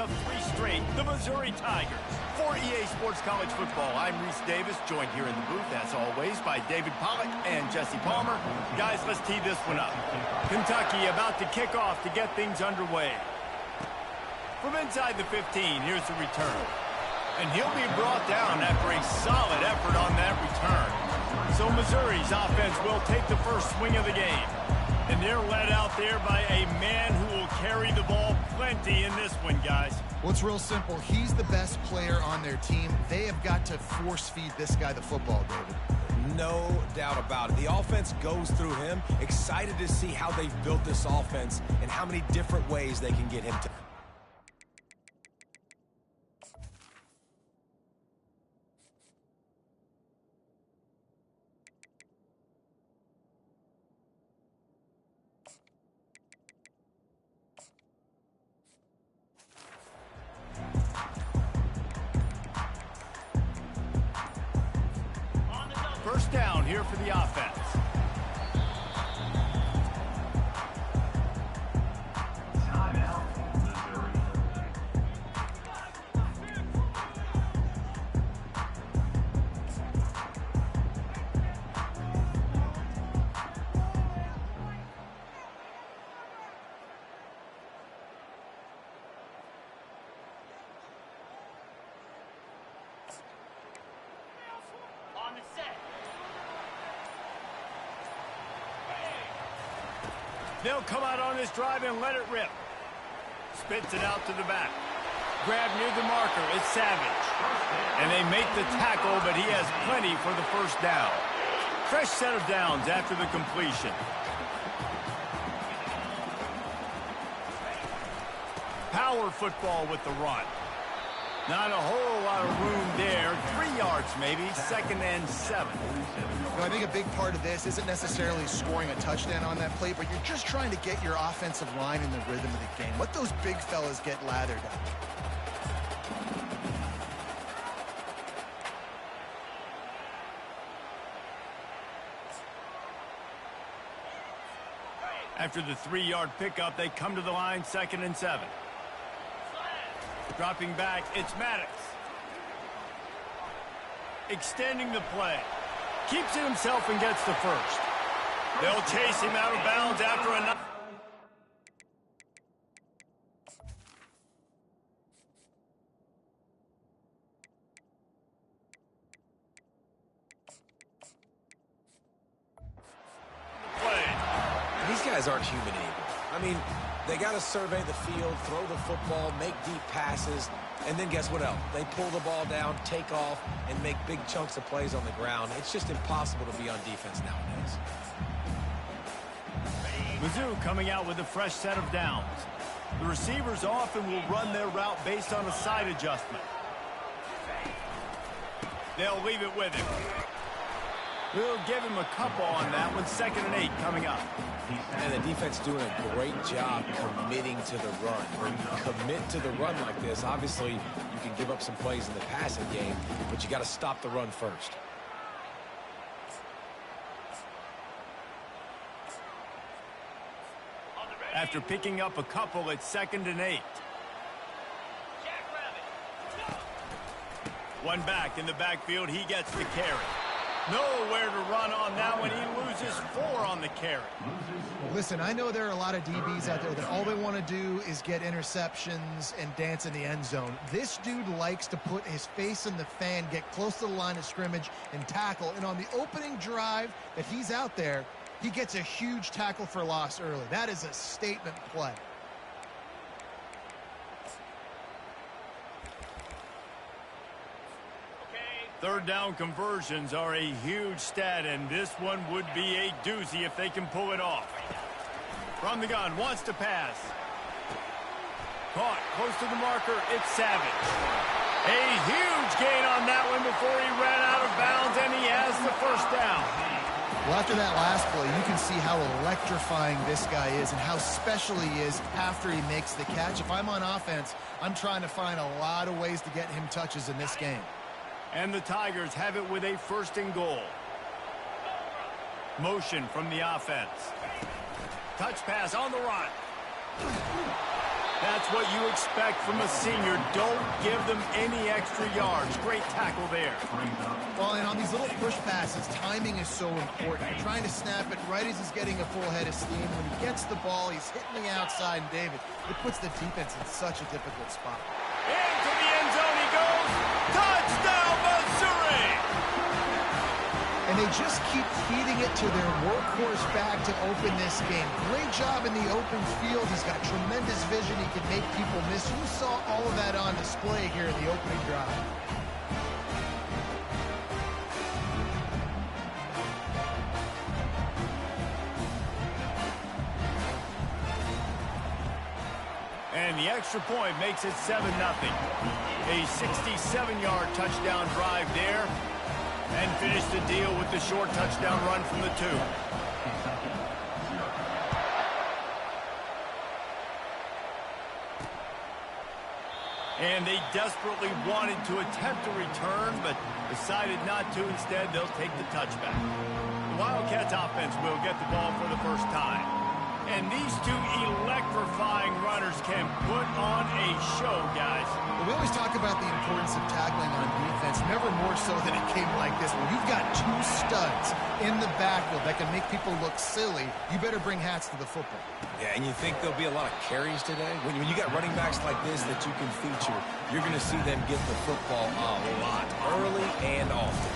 of 3 straight, the Missouri Tigers. For EA Sports College Football, I'm Reese Davis, joined here in the booth, as always, by David Pollack and Jesse Palmer. Guys, let's tee this one up. Kentucky about to kick off to get things underway. From inside the 15, here's the return. And he'll be brought down after a solid effort on that return. So Missouri's offense will take the first swing of the game. And they're led out there by a man who will carry the ball plenty in this one, guys. Well, it's real simple. He's the best player on their team. They have got to force-feed this guy the football, David. No doubt about it. The offense goes through him. Excited to see how they've built this offense and how many different ways they can get him to. First down here for the offense. On the set. They'll come out on this drive and let it rip. Spits it out to the back. Grab near the marker. It's Savage. And they make the tackle, but he has plenty for the first down. Fresh set of downs after the completion. Power football with the run. Not a whole lot of room there. 3 yards maybe. 2nd and 7. I think a big part of this isn't necessarily scoring a touchdown on that play, but you're just trying to get your offensive line in the rhythm of the game. Let those big fellas get lathered up. After the 3-yard pickup, they come to the line, 2nd and 7. Dropping back, it's Maddox. Extending the play. Keeps it himself and gets the first. They'll chase him out of bounds after another. These guys aren't human either. I mean, they got to survey the field, throw the football, make deep passes, and then guess what else? They pull the ball down, take off, and make big chunks of plays on the ground. It's just impossible to be on defense nowadays. Mizzou coming out with a fresh set of downs. The receivers often will run their route based on a side adjustment. They'll leave it with him. We'll give him a couple on that one. 2nd and 8 coming up. And the defense doing a great job committing to the run. When you commit to the run like this, obviously you can give up some plays in the passing game, but you got to stop the run first. After picking up a couple, it's 2nd and 8. One back in the backfield, he gets the carry. Nowhere to run on that one. He loses 4 on the carry. Listen, I know there are a lot of DBs out there that all they want to do is get interceptions and dance in the end zone. This dude likes to put his face in the fan, get close to the line of scrimmage, and tackle. And on the opening drive that he's out there, he gets a huge tackle for loss early. That is a statement play. Third down conversions are a huge stat, and this one would be a doozy if they can pull it off. From the gun, wants to pass. Caught, close to the marker, it's Savage. A huge gain on that one before he ran out of bounds, and he has the first down. Well, after that last play, you can see how electrifying this guy is and how special he is after he makes the catch. If I'm on offense, I'm trying to find a lot of ways to get him touches in this game. And the Tigers have it with a 1st and goal. Motion from the offense. Touch pass on the run. That's what you expect from a senior. Don't give them any extra yards. Great tackle there. Well, and on these little push passes, timing is so important. You're trying to snap it right as he's getting a full head of steam. When he gets the ball, he's hitting the outside, and David, it puts the defense in such a difficult spot. Into the end zone he goes. Touchdown, Missouri! And they just keep feeding it to their workhorse back to open this game. Great job in the open field. He's got tremendous vision. He can make people miss. You saw all of that on display here in the opening drive. And the extra point makes it 7-0. A 67-yard touchdown drive there. And finish the deal with the short touchdown run from the 2. And they desperately wanted to attempt a return, but decided not to. Instead, they'll take the touchback. The Wildcats offense will get the ball for the first time. And these two electrifying runners can put on a show, guys. Well, we always talk about the importance of tackling on defense, never more so than it came like this. When you've got two studs in the backfield that can make people look silly, you better bring hats to the football. Yeah, and you think there'll be a lot of carries today? When you got running backs like this that you can feature, you're going to see them get the football a lot, early and often.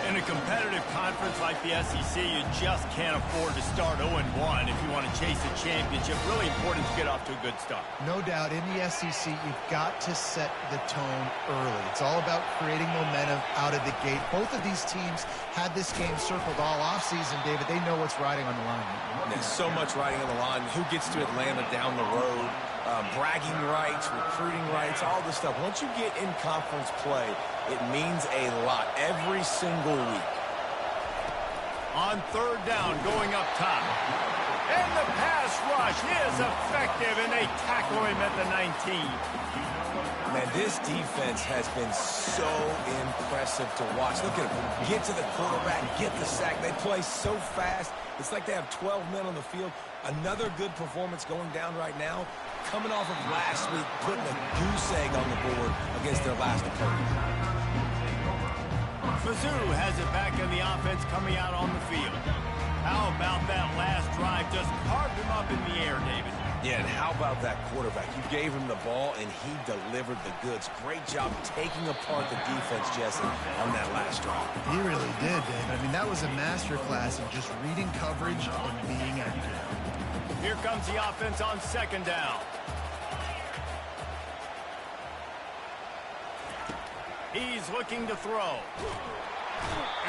In a competitive conference like the SEC, you just can't afford to start 0-1 if you want to chase a championship. Really important to get off to a good start. No doubt, in the SEC, you've got to set the tone early. It's all about creating momentum out of the gate. Both of these teams had this game circled all offseason, David. They know what's riding on the line. There's so much riding on the line. Who gets to Atlanta down the road? Bragging rights, recruiting rights, all this stuff. Once you get in conference play, it means a lot every single week. On third down, going up top. And the pass rush is effective, and they tackle him at the 19. Man, this defense has been so impressive to watch. Look at them. Get to the quarterback, get the sack. They play so fast. It's like they have 12 men on the field. Another good performance going down right now. Coming off of last week, putting a goose egg on the board against their last opponent. Mizzou has it back in the offense coming out on the field. How about that last drive? Just carved him up in the air, David. Yeah, and how about that quarterback? You gave him the ball, and he delivered the goods. Great job taking apart the defense, Jesse, on that last drive. He really did, David. I mean, that was a masterclass in just reading coverage and being accurate. Here comes the offense on second down. He's looking to throw.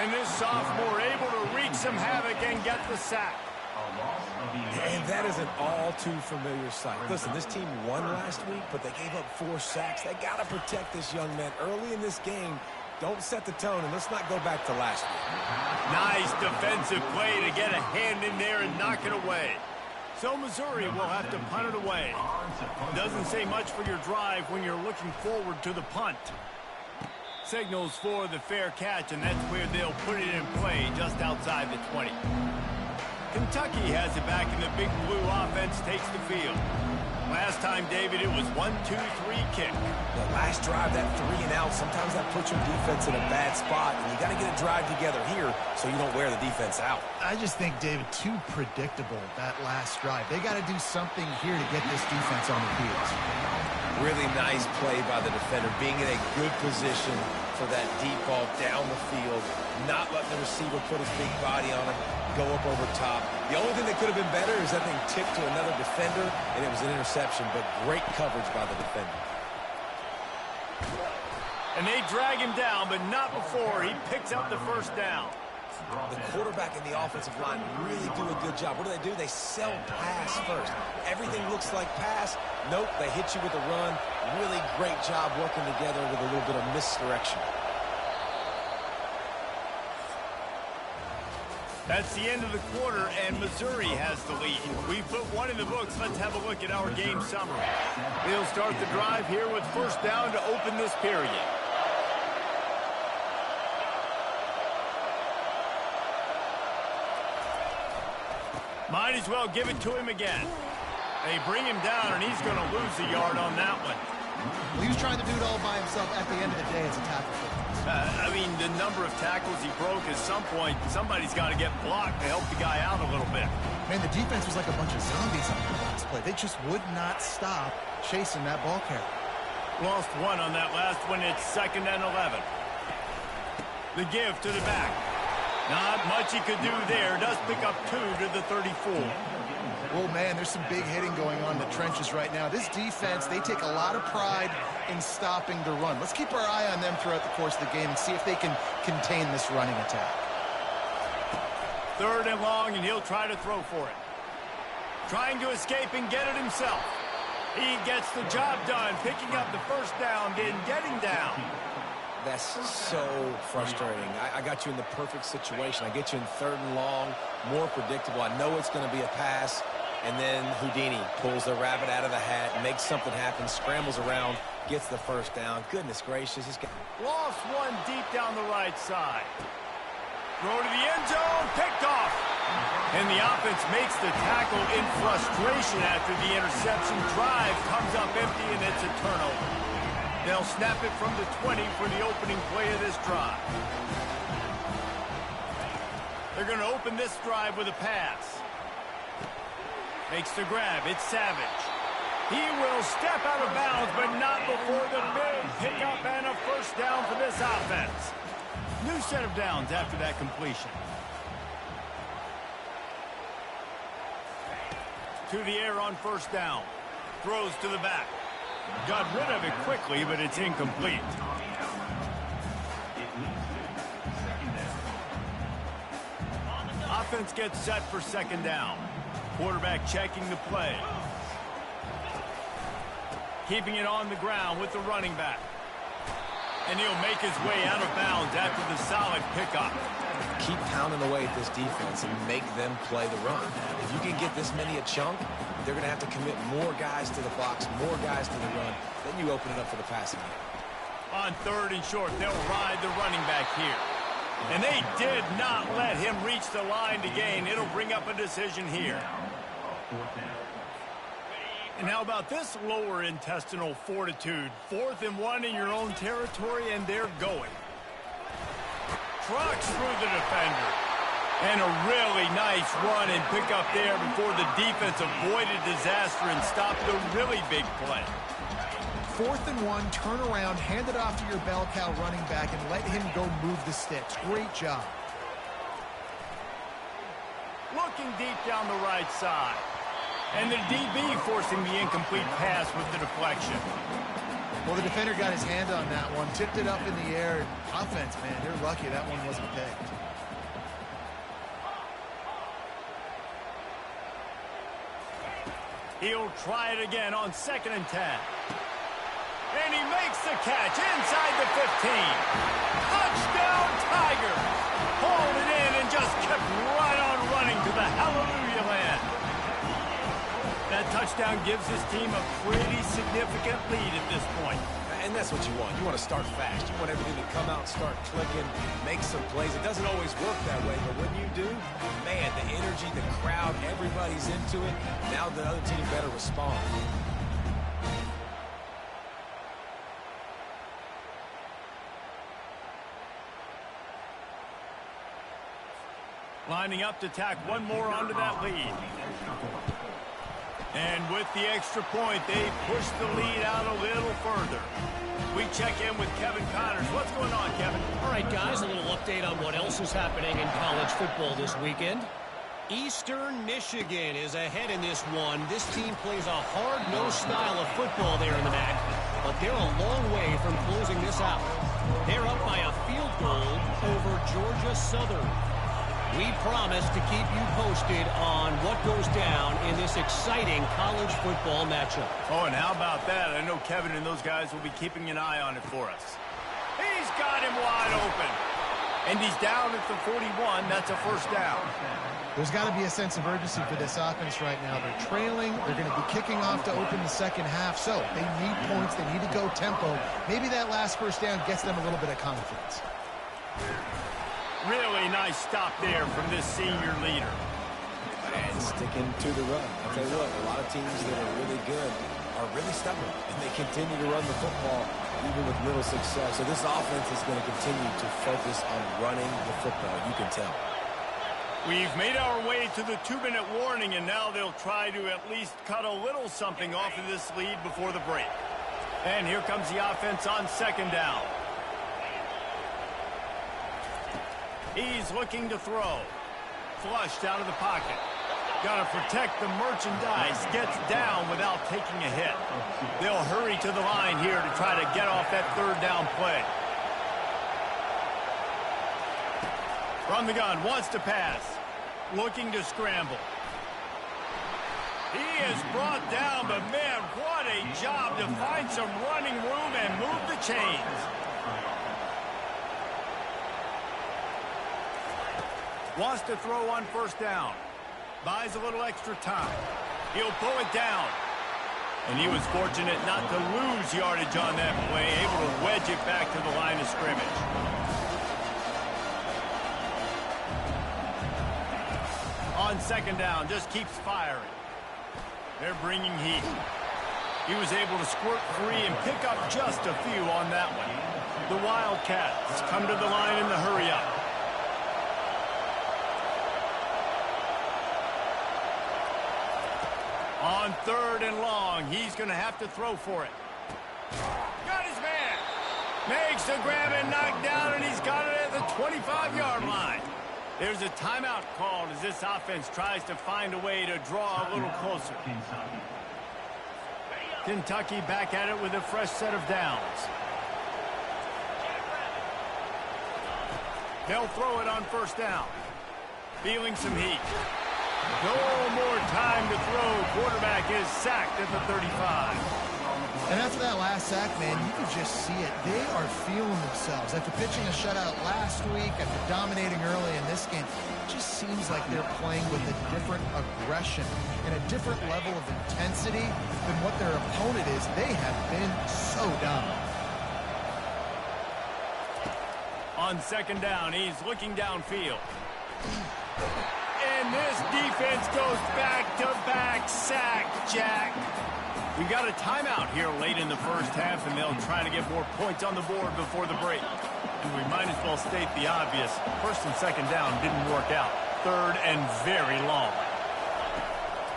And this sophomore able to wreak some havoc and get the sack. And that is an all-too-familiar sight. Listen, this team won last week, but they gave up 4 sacks. They got to protect this young man early in this game. Don't set the tone, and let's not go back to last week. Nice defensive play to get a hand in there and knock it away. So Missouri will have to punt it away. Doesn't say much for your drive when you're looking forward to the punt. Signals for the fair catch, and that's where they'll put it in play just outside the 20. Kentucky has it back, and the Big Blue offense takes the field. Last time, David, it was 1-2-3 kick. The last drive, that 3 and out, sometimes that puts your defense in a bad spot, and you got to get a drive together here so you don't wear the defense out. I just think, David, too predictable, that last drive. They got to do something here to get this defense on the field. Really nice play by the defender, being in a good position for that deep ball down the field, not letting the receiver put his big body on him, go up over top. The only thing that could have been better is that thing tipped to another defender, and it was an interception, but great coverage by the defender. And they drag him down, but not before he picks up the first down. The quarterback and the offensive line really do a good job. What do? They sell pass first. Everything looks like pass. Nope, they hit you with a run. Really great job working together with a little bit of misdirection. That's the end of the quarter, and Missouri has the lead. We put one in the books. Let's have a look at our game summary. They'll start the drive here with first down to open this period. Might as well give it to him again. They bring him down, and he's going to lose a yard on that one. Well, he was trying to do it all by himself. At the end of the day, it's a tackle for him. I mean, the number of tackles he broke, at some point, somebody's got to get blocked to help the guy out a little bit. Man, the defense was like a bunch of zombies on the last play. They just would not stop chasing that ball carrier. Lost one on that last one. It's 2nd and 11. The give to the back. Not much he could do there. Does pick up 2 to the 34. Oh, man, there's some big hitting going on in the trenches right now. This defense, they take a lot of pride in stopping the run. Let's keep our eye on them throughout the course of the game and see if they can contain this running attack. 3rd and long, and he'll try to throw for it. Trying to escape and get it himself. He gets the job done, picking up the first down, then getting down. That's so frustrating. I got you in the perfect situation. I get you in 3rd and long, more predictable. I know it's going to be a pass, and then Houdini pulls the rabbit out of the hat, makes something happen, scrambles around, gets the first down. Goodness gracious. This guy lost one deep down the right side. Throw to the end zone, picked off. And the offense makes the tackle in frustration after the interception. Drive comes up empty, and it's a turnover. They'll snap it from the 20 for the opening play of this drive. They're going to open this drive with a pass. Makes the grab. It's Savage. He will step out of bounds, but not before the big pickup and a first down for this offense. New set of downs after that completion. To the air on first down. Throws to the back. Got rid of it quickly, but it's incomplete. Offense gets set for 2nd down. Quarterback checking the play. Keeping it on the ground with the running back. And he'll make his way out of bounds after the solid pickup. keep pounding away at this defense and make them play the run. If you can get this many a chunk, they're going to have to commit more guys to the box, more guys to the run. Then you open it up for the passing game. On 3rd and short, they'll ride the running back here. And they did not let him reach the line to gain. It'll bring up a decision here. And how about this lower intestinal fortitude? 4th and 1 in your own territory, and they're going. Trucks through the defender. And a really nice run and pick up there before the defense avoided disaster and stopped the really big play. 4th and 1, turn around, hand it off to your bell cow running back, and let him go move the sticks. Great job. Looking deep down the right side. And the DB forcing the incomplete pass with the deflection. Well, the defender got his hand on that one, tipped it up in the air. Offense, man, they're lucky that one wasn't picked. He'll try it again on 2nd and 10. And he makes the catch inside the 15. Touchdown, Tigers! Hauled it in and just kept right on running to the hallelujah land. That touchdown gives his team a pretty significant lead at this point. And that's what you want. You want to start fast. You want everything to come out, start clicking, make some plays. It doesn't always work that way, but when you do, man, the energy, the crowd, everybody's into it. Now the other team better respond. Lining up to tack one more onto that lead. And with the extra point, they push the lead out a little further. We check in with Kevin Connors. What's going on, Kevin? All right, guys, a little update on what else is happening in college football this weekend. Eastern Michigan is ahead in this one. This team plays a hard-nosed style of football there in the MAC, but they're a long way from closing this out. They're up by a field goal over Georgia Southern. We promise to keep you posted on what goes down in this exciting college football matchup. Oh, and how about that? I know Kevin and those guys will be keeping an eye on it for us. He's got him wide open. And he's down at the 41. That's a first down. There's got to be a sense of urgency for this offense right now. They're trailing. They're going to be kicking off to open the second half. So they need points. They need to go tempo. Maybe that last first down gets them a little bit of confidence. Really nice stop there from this senior leader. and sticking to the run. I'll tell you what, a lot of teams that are really good are really stubborn, and they continue to run the football even with little success. So this offense is going to continue to focus on running the football. You can tell. We've made our way to the 2-minute warning, and now they'll try to at least cut a little something off of this lead before the break. And here comes the offense on second down. He's looking to throw. Flushed out of the pocket. Got to protect the merchandise. Gets down without taking a hit. They'll hurry to the line here to try to get off that third down play. From the gun, wants to pass. Looking to scramble. He is brought down, but man, what a job to find some running room and move the chains. Wants to throw on first down. Buys a little extra time. He'll pull it down. And he was fortunate not to lose yardage on that play, able to wedge it back to the line of scrimmage. On second down, just keeps firing. They're bringing heat. He was able to squirt free and pick up just a few on that one. The Wildcats come to the line in the hurry-up. On third and long, he's going to have to throw for it. Got his man. Makes the grab and knock down, and he's got it at the 25-yard line. There's a timeout called as this offense tries to find a way to draw a little closer. Kentucky back at it with a fresh set of downs. They'll throw it on first down. Feeling some heat. No more time to throw. Quarterback is sacked at the 35. And after that last sack, man, you can just see it. They are feeling themselves. After pitching a shutout last week, after dominating early in this game, it just seems like they're playing with a different aggression and a different level of intensity than what their opponent is. They have been so dominant. On second down, he's looking downfield. And this defense goes back-to-back sack, Jack. We got a timeout here late in the first half, and they'll try to get more points on the board before the break. And we might as well state the obvious. First and second down didn't work out. Third and very long.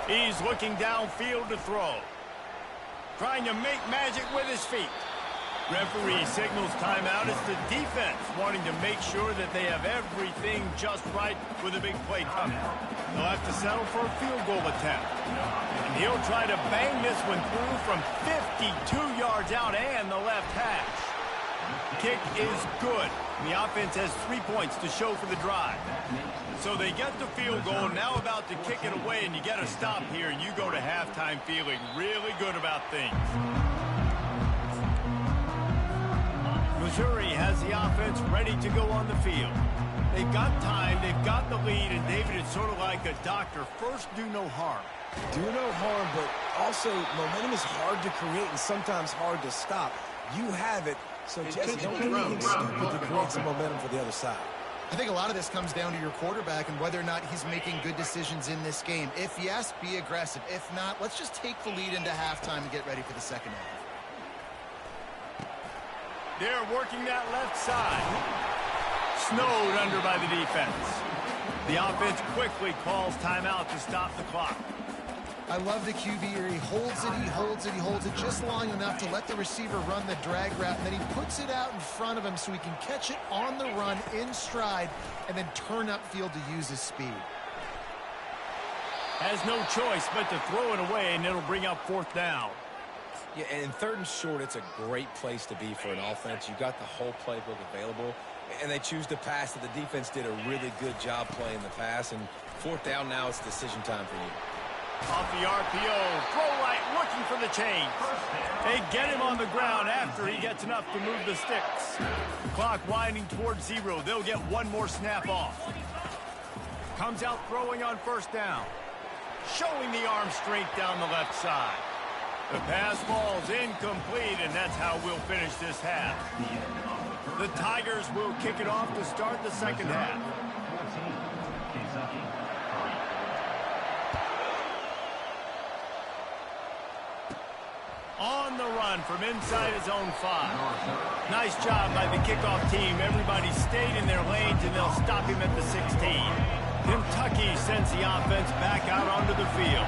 He's looking downfield to throw. Trying to make magic with his feet. Referee signals timeout. It's the defense wanting to make sure that they have everything just right with a big play coming. They'll have to settle for a field goal attempt. And he'll try to bang this one through from 52 yards out and the left hash. Kick is good. The offense has 3 points to show for the drive. So they get the field goal, now about to kick it away, and you get a stop here, and you go to halftime feeling really good about things. Missouri has the offense ready to go on the field. They've got time, they've got the lead, and David, it's sort of like a doctor. First, do no harm. Do no harm, but also momentum is hard to create and sometimes hard to stop. You have it, so Jesse, don't do anything stupid to create some momentum for the other side. I think a lot of this comes down to your quarterback and whether or not he's making good decisions in this game. If yes, be aggressive. If not, let's just take the lead into halftime and get ready for the second half. They're working that left side. Snowed under by the defense. The offense quickly calls timeout to stop the clock. I love the QB here. He holds it, he holds it, he holds it just long enough to let the receiver run the drag route, and then he puts it out in front of him so he can catch it on the run in stride and then turn upfield to use his speed. Has no choice but to throw it away, and it'll bring up fourth down. Yeah, and in third and short, it's a great place to be for an offense. You got the whole playbook available, and they choose to pass. The defense did a really good job playing the pass, and fourth down now, it's decision time for you. Off the RPO, throw right, looking for the chain. They get him on the ground after he gets enough to move the sticks. Clock winding towards zero. They'll get one more snap off. Comes out throwing on first down. Showing the arm straight down the left side. The pass falls incomplete, and that's how we'll finish this half. The Tigers will kick it off to start the second half. On the run from inside his own 5. Nice job by the kickoff team. Everybody stayed in their lanes, and they'll stop him at the 16. Kentucky sends the offense back out onto the field.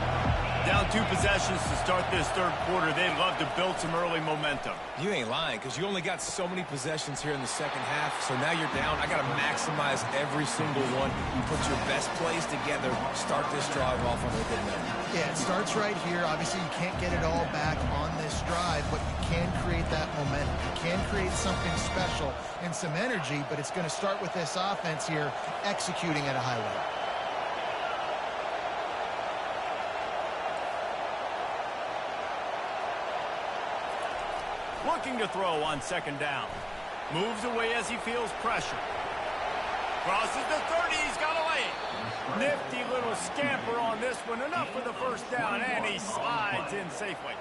Down 2 possessions to start this third quarter. They'd love to build some early momentum. You ain't lying, because you only got so many possessions here in the second half, so now you're down. I got to maximize every single one. You put your best plays together, start this drive off on a good note. Yeah, it starts right here. Obviously, you can't get it all back on this drive, but you can create that momentum. You can create something special and some energy, but it's going to start with this offense here executing at a high level. Looking to throw on second down. Moves away as he feels pressure. Crosses the 30. He's got a lane. Nifty little scamper on this one. Enough for the first down, and he slides in safely.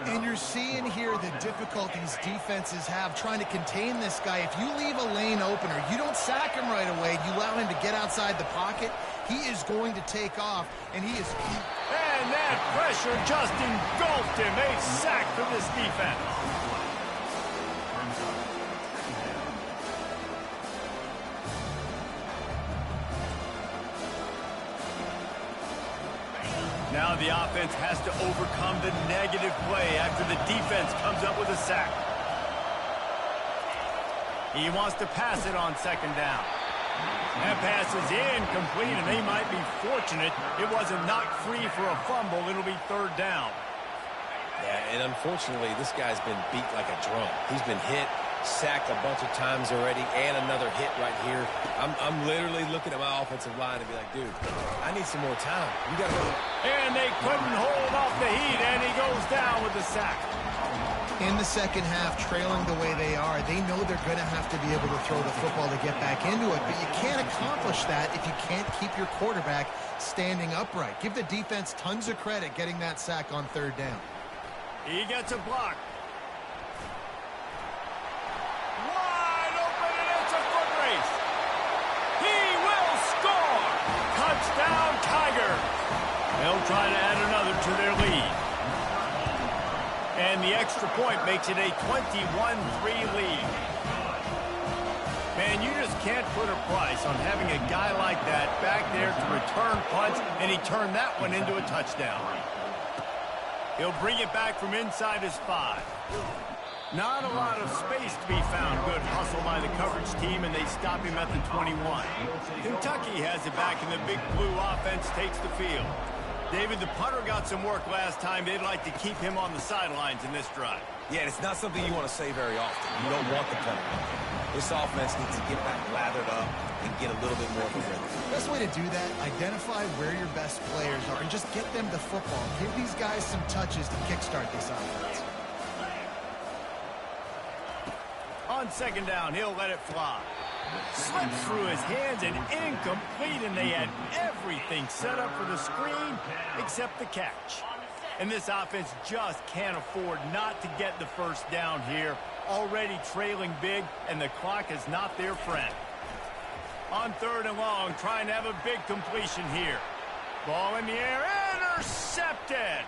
And you're seeing here the difficulties defenses have trying to contain this guy. If you leave a lane open or you don't sack him right away, you allow him to get outside the pocket, he is going to take off, and he is... And that pressure just engulfed him. A sack for this defense. Now the offense has to overcome the negative play after the defense comes up with a sack. He wants to pass it on second down. That pass is incomplete, and they might be fortunate it wasn't knocked free for a fumble. It'll be third down. Yeah, and unfortunately, this guy's been beat like a drum. He's been hit, sacked a bunch of times already, and another hit right here. I'm literally looking at my offensive line and be like, dude, I need some more time. You got to go. And they couldn't hold off the heat, and he goes down with the sack. In the second half, trailing the way they are, they know they're going to have to be able to throw the football to get back into it, but you can't accomplish that if you can't keep your quarterback standing upright. Give the defense tons of credit getting that sack on third down. He gets a block. Wide open, and it's a foot race. He will score. Touchdown, Tigers. They'll try to add another to their lead. And the extra point makes it a 21-3 lead. Man, you just can't put a price on having a guy like that back there to return punts, and he turned that one into a touchdown. He'll bring it back from inside his 5. Not a lot of space to be found. Good hustle by the coverage team, and they stop him at the 21. Kentucky has it back, and the big blue offense takes the field. David, the punter got some work last time. They'd like to keep him on the sidelines in this drive. Yeah, it's not something you want to say very often. You don't want the punter. This offense needs to get back lathered up and get a little bit more of a rhythm. Best way to do that, identify where your best players are and just get them the football. Give these guys some touches to kickstart this offense. On second down, he'll let it fly. Slips through his hands and incomplete, and they had everything set up for the screen except the catch. And this offense just can't afford not to get the first down here. Already trailing big, and the clock is not their friend. On third and long, trying to have a big completion here. Ball in the air, intercepted.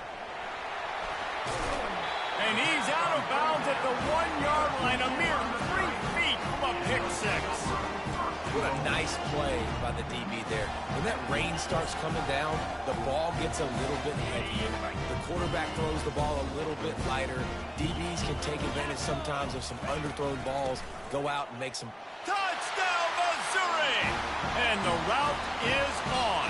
And he's out of bounds at the 1-yard line, a mere 3 feet from a pick six. What a nice play by the DB there. When that rain starts coming down, the ball gets a little bit heavier. The quarterback throws the ball a little bit lighter. DBs can take advantage sometimes of some underthrown balls, go out and make some... Touchdown, Missouri! And the route is on.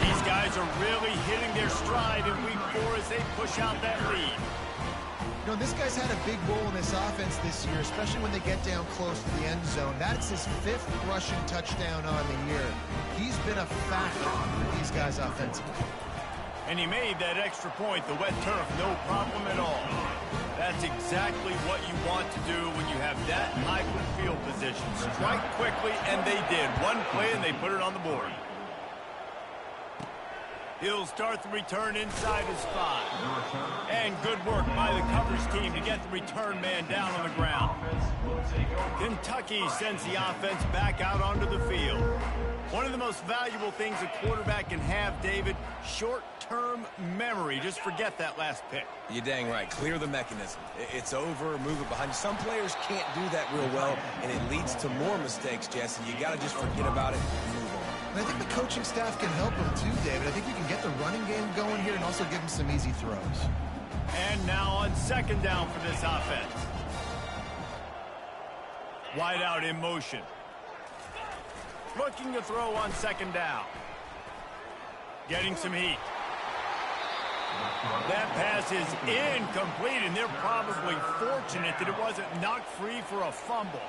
These guys are really hitting their stride in week 4 as they push out that lead. You know, this guy's had a big role in this offense this year, especially when they get down close to the end zone. That's his 5th rushing touchdown on the year. He's been a factor for these guys offensively. And he made that extra point, the wet turf, no problem at all. That's exactly what you want to do when you have that type of field position. Strike quickly, and they did. One play, and they put it on the board. He'll start the return inside his 5. And good work by the coverage team to get the return man down on the ground. Kentucky sends the offense back out onto the field. One of the most valuable things a quarterback can have, David, short-term memory. Just forget that last pick. You're dang right. Clear the mechanism. It's over, move it behind you. Some players can't do that real well, and it leads to more mistakes, Jesse. You got to just forget about it and move on. And I think the coaching staff can help him too, David. I think you can get the running game going here and also give him some easy throws. And now on second down for this offense. Wide out in motion. Looking to throw on second down. Getting some heat. That pass is incomplete, and they're probably fortunate that it wasn't knocked free for a fumble.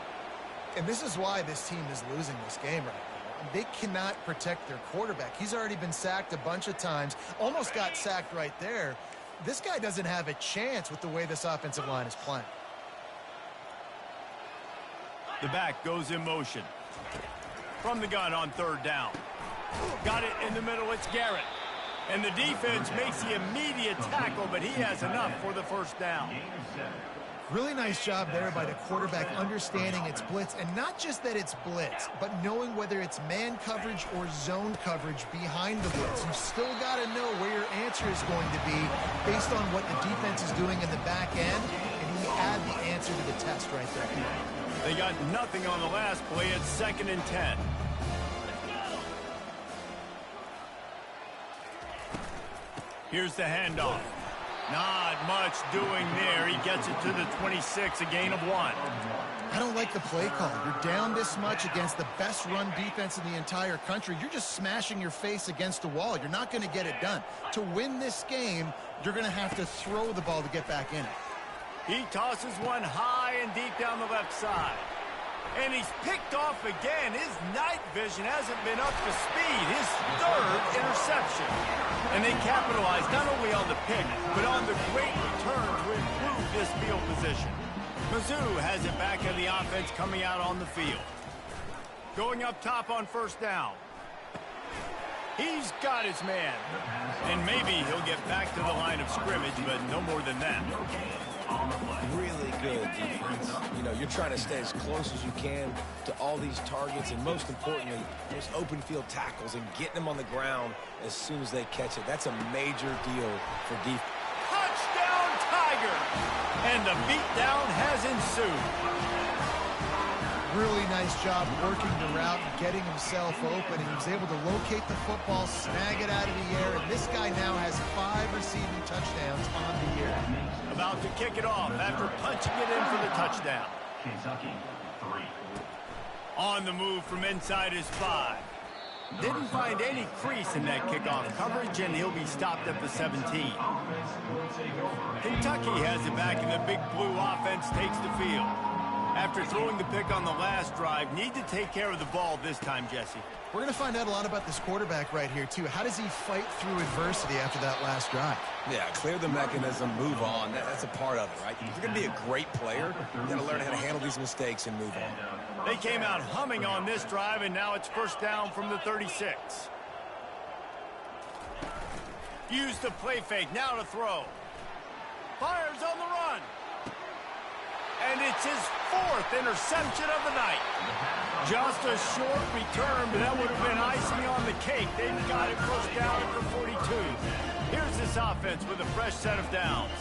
And this is why this team is losing this game right now. They cannot protect their quarterback. He's already been sacked a bunch of times. Almost got sacked right there. This guy doesn't have a chance with the way this offensive line is playing. The back goes in motion. From the gun on third down. Got it in the middle. It's Garrett. And the defense makes the immediate tackle, but he has enough for the first down. Really nice job there by the quarterback understanding it's blitz, and not just that it's blitz, but knowing whether it's man coverage or zone coverage behind the blitz. You still got to know where your answer is going to be based on what the defense is doing in the back end, and he had the answer to the test right there. They got nothing on the last play. It's 2nd and 10. Here's the handoff. Not much doing there. He gets it to the 26, a gain of 1. I don't like the play call. You're down this much against the best run defense in the entire country. You're just smashing your face against the wall. You're not going to get it done. To win this game, you're going to have to throw the ball to get back in it. He tosses one high and deep down the left side. And he's picked off again. His night vision hasn't been up to speed. His 3rd interception. And they capitalize not only on the pick, but on the great return to improve this field position. Mizzou has it back in the offense coming out on the field. Going up top on first down. He's got his man. And maybe he'll get back to the line of scrimmage, but no more than that. Really good defense. You know, you're trying to stay as close as you can to all these targets, and most importantly, those open field tackles and getting them on the ground as soon as they catch it. That's a major deal for defense. Touchdown, Tiger! And the beatdown has ensued. Really nice job working the route and getting himself open. And he was able to locate the football, snag it out of the air, and this guy now has 5 receiving touchdowns on the year. About to kick it off after punching it in for the touchdown. Kentucky, 3. On the move from inside his 5. Didn't find any crease in that kickoff coverage, and he'll be stopped at the 17. Kentucky has it back, and the big blue offense takes the field. After throwing the pick on the last drive, need to take care of the ball this time, Jesse. We're going to find out a lot about this quarterback right here, too. How does he fight through adversity after that last drive? Yeah, clear the mechanism, move on. That's a part of it, right? If you're going to be a great player, you got to learn how to handle these mistakes and move on. They came out humming on this drive, and now it's first down from the 36. Use the play fake, now to throw. Fires on the run. And it's his 4th interception of the night. Just a short return, but that would have been icing on the cake. They've got it first down for 42. Here's this offense with a fresh set of downs.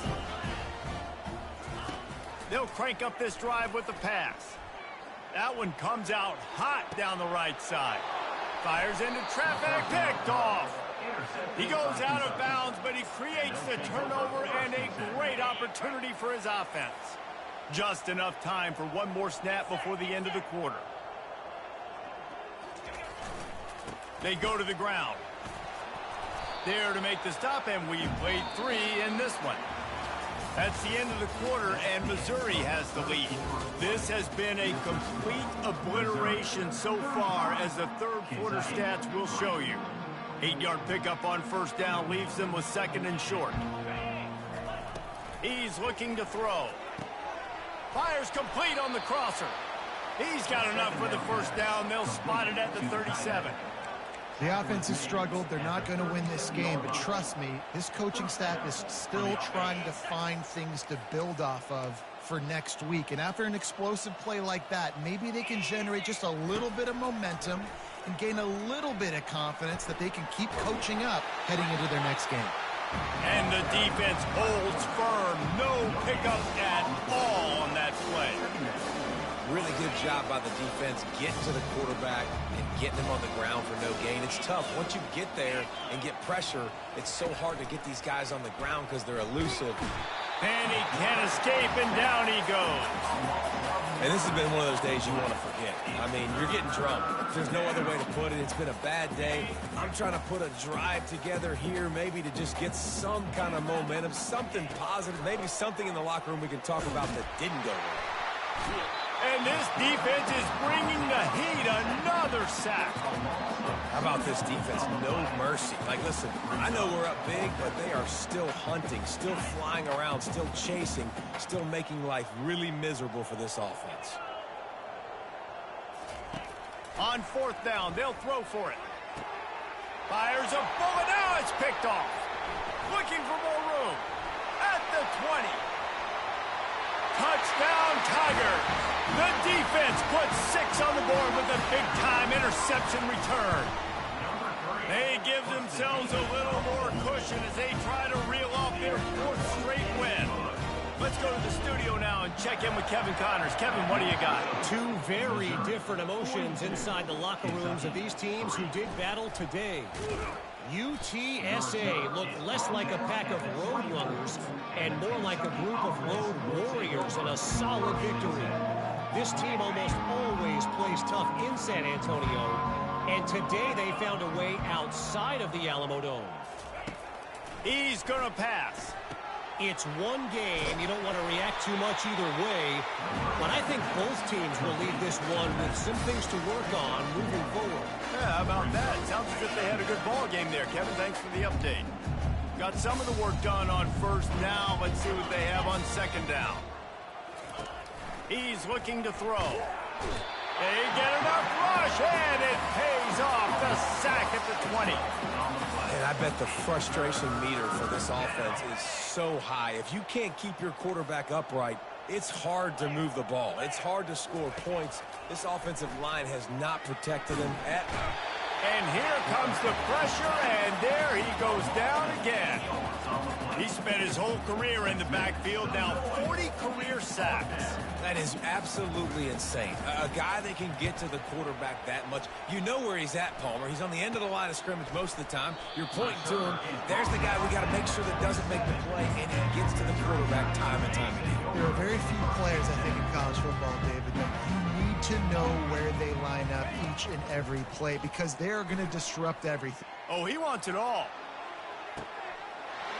They'll crank up this drive with the pass. That one comes out hot down the right side. Fires into traffic, picked off. He goes out of bounds, but he creates the turnover and a great opportunity for his offense. Just enough time for one more snap before the end of the quarter. They go to the ground. There to make the stop, and we've played 3 in this one. That's the end of the quarter, and Missouri has the lead. This has been a complete obliteration so far, as the third quarter stats will show you. 8-yard pickup on first down leaves them with 2nd and short. He's looking to throw. Fires complete on the crosser. He's got enough for the first down. They'll spot it at the 37. The offense has struggled. They're not going to win this game, but trust me, this coaching staff is still trying to find things to build off of for next week. And after an explosive play like that, maybe they can generate just a little bit of momentum and gain a little bit of confidence that they can keep coaching up heading into their next game. And the defense holds firm. No pickup at all on that play. Really good job by the defense getting to the quarterback and getting him on the ground for no gain. It's tough. Once you get there and get pressure, it's so hard to get these guys on the ground because they're elusive. And he can't escape, and down he goes. And this has been one of those days you want to forget. I mean, you're getting drunk. There's no other way to put it. It's been a bad day. I'm trying to put a drive together here, maybe to just get some kind of momentum, something positive, maybe something in the locker room we can talk about that didn't go well. And this defense is bringing the heat. Another sack. How about this defense? No mercy. Like, listen, I know we're up big, but they are still hunting, still flying around, still chasing, still making life really miserable for this offense. On fourth down, they'll throw for it. Fires a bullet. Now it's picked off. Looking for more room. At the 20. Touchdown, Tigers. The defense puts 6 on the board with a big-time interception return. They give themselves a little more cushion as they try to reel off their 4th straight win. Let's go to the studio now and check in with Kevin Connors. Kevin, what do you got? Two very different emotions inside the locker rooms of these teams who did battle today. UTSA looked less like a pack of road runners and more like a group of road warriors in a solid victory. This team almost always plays tough in San Antonio, and today they found a way outside of the Alamo Dome. He's going to pass. It's one game. You don't want to react too much either way, but I think both teams will leave this one with some things to work on moving forward. Yeah, how about that? Sounds as if they had a good ball game there, Kevin. Thanks for the update. Got some of the work done on first. Now let's see what they have on second down. He's looking to throw. They get enough rush, and it pays off. The sack at the 20. And I bet the frustration meter for this offense is so high. If you can't keep your quarterback upright, it's hard to move the ball. It's hard to score points. This offensive line has not protected him at all. And here comes the pressure, and there he goes down again. He spent his whole career in the backfield, now 40 career sacks. That is absolutely insane. A guy that can get to the quarterback that much. You know where he's at, Palmer. He's on the end of the line of scrimmage most of the time. You're pointing to him. There's the guy we got to make sure that doesn't make the play, and he gets to the quarterback time and time again. There are very few players, I think, in college football, David, that you need to know where they line up each and every play because they're going to disrupt everything. Oh, he wants it all.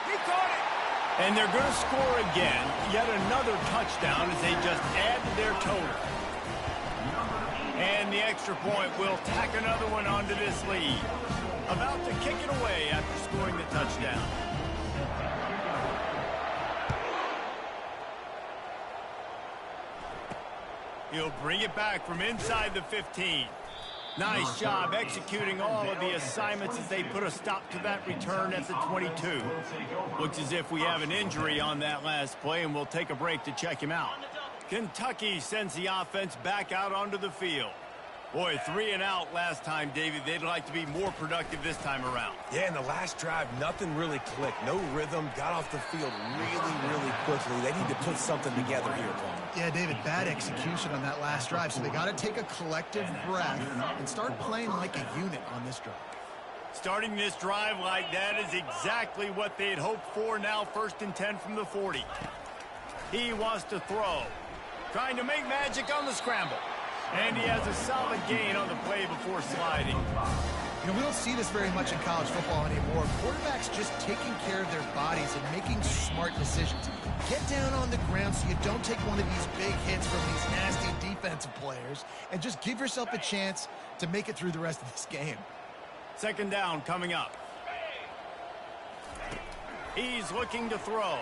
He caught it. And they're going to score again. Yet another touchdown as they just add to their total. And the extra point will tack another one onto this lead. About to kick it away after scoring the touchdown. He'll bring it back from inside the 15. Nice job executing all of the assignments as they put a stop to that return at the 22. Looks as if we have an injury on that last play, and we'll take a break to check him out. Kentucky sends the offense back out onto the field. Boy, 3 and out last time, David. They'd like to be more productive this time around. Yeah, in the last drive, nothing really clicked. No rhythm. Got off the field really quickly. They need to put something together here, Palmer. Yeah, David, bad execution on that last drive. So they got to take a collective breath and start playing like a unit on this drive. Starting this drive like that is exactly what they'd hoped for. Now 1st and 10 from the 40. He wants to throw. Trying to make magic on the scramble. And he has a solid gain on the play before sliding. You know, we don't see this very much in college football anymore. Quarterbacks just taking care of their bodies and making smart decisions. Get down on the ground so you don't take one of these big hits from these nasty defensive players and just give yourself a chance to make it through the rest of this game. Second down coming up. He's looking to throw.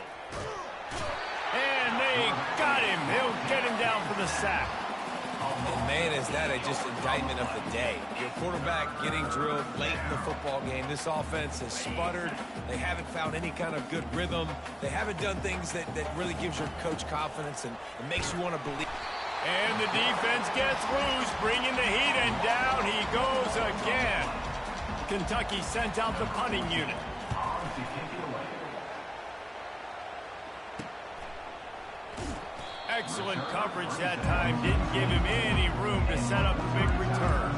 And they got him. They'll get him down for the sack. And man, is that just indictment of the day. Your quarterback getting drilled late in the football game. This offense has sputtered. They haven't found any kind of good rhythm. They haven't done things that really gives your coach confidence and makes you want to believe. And the defense gets loose, bringing the heat, and down he goes again. Kentucky sent out the punting unit. Excellent coverage that time. Didn't give him any room to set up a big return.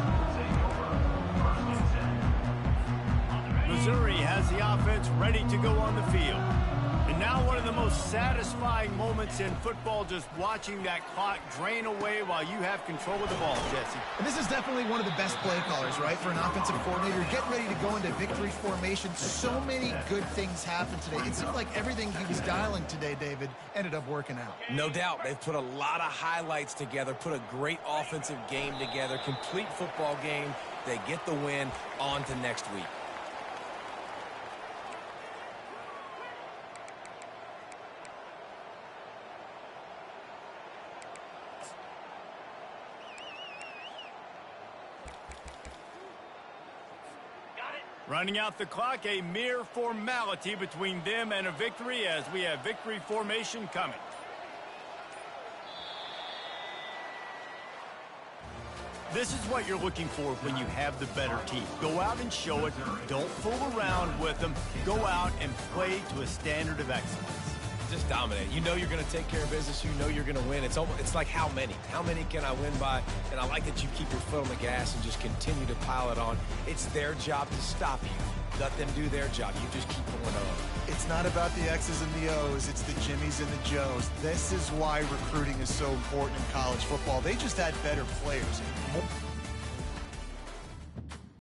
Missouri has the offense ready to go on the field. And now one of the most satisfying moments in football, just watching that clock drain away while you have control of the ball, Jesse. And this is definitely one of the best play callers, right, for an offensive coordinator. Getting ready to go into victory formation. So many good things happened today. It seemed like everything he was dialing today, David, ended up working out. No doubt. They've put a lot of highlights together, put a great offensive game together, complete football game. They get the win. On to next week. Running out the clock, a mere formality between them and a victory as we have victory formation coming. This is what you're looking for when you have the better team. Go out and show it. Don't fool around with them. Go out and play to a standard of excellence. Just dominate. You know you're going to take care of business. You know you're going to win. It's like how many? How many can I win by? And I like that you keep your foot on the gas and just continue to pile it on. It's their job to stop you. Let them do their job. You just keep going on. It's not about the X's and the O's. It's the Jimmies and the Joes. This is why recruiting is so important in college football. They just had better players.